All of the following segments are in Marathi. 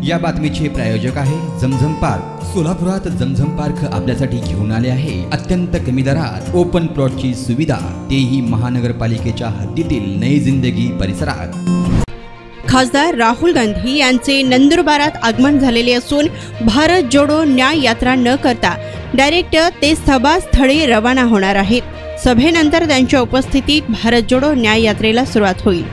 या बातमीचे प्रायोजक आहे जमझम पार्क। सोलापुरात जमझम पार्क आपल्यासाठी घेऊन आले आहे अत्यंत कमी दरात ओपन प्लॉटची सुविधा, तेही महानगरपालिकेच्या हद्दीतील नई जिंदगी परिसरात। खासदार राहुल गांधी यांचे नंदुरबारात आगमन झालेले असून भारत जोडो न्याय यात्रा न करता डायरेक्ट ते सभास्थळी रवाना होणार आहेत। सभेनंतर त्यांच्या उपस्थितीत भारत जोडो न्याय यात्रेला सुरुवात होईल।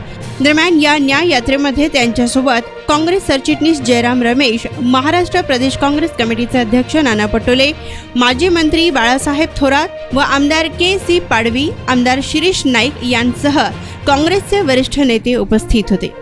दरम्यान या न्याय यात्रेमध्ये त्यांच्यासोबत काँग्रेस सरचिटणीस जयराम रमेश, महाराष्ट्र प्रदेश काँग्रेस कमिटीचे अध्यक्ष नाना पटोले, माजी मंत्री बाळासाहेब थोरात व आमदार के.सी. पाडवी, आमदार शिरीष नाईक यांसह काँग्रेसचे वरिष्ठ नेते उपस्थित होते।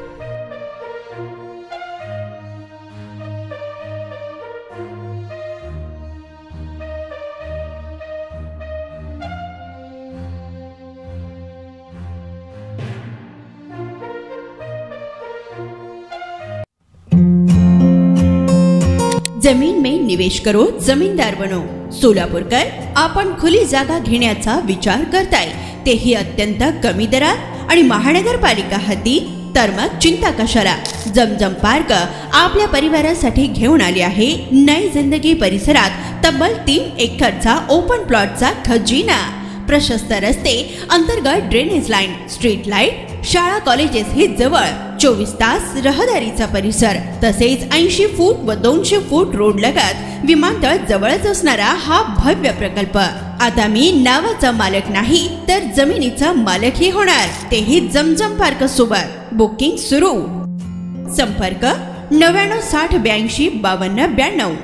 जमीन में निवेश करो, जमीनदार बनो। सोलापूरकर आपण खुली जागा घेण्याचा विचार करताय, तेही अत्यंत कमी दरात आणि महानगरपालिका हद्दीत, तर मग चिंता कशाला। जमझम पार्क आपल्या परिवारासाठी घेऊन आले आहे नई जिंदगी परिसरात तब्बल 3 एकरचा ओपन प्लॉटचा खजिना। प्रशस्त रस्ते, अंतर्गत ड्रेनेज लाईन, स्ट्रीट लाईट, शाळा कॉलेजेस हे जवळ, 24 तास रहदारीचा परिसर, तसेच 80 फूट व 200 फूट रोड लगत विमानतळ जवळच असणारा हा भव्य प्रकल्प। आता मी नावाचा मालक नाही तर जमिनीचा मालकही होणार, तेही जमझम पार्क सोबत। बुकिंग सुरू। संपर्क 99 60 82 52 92।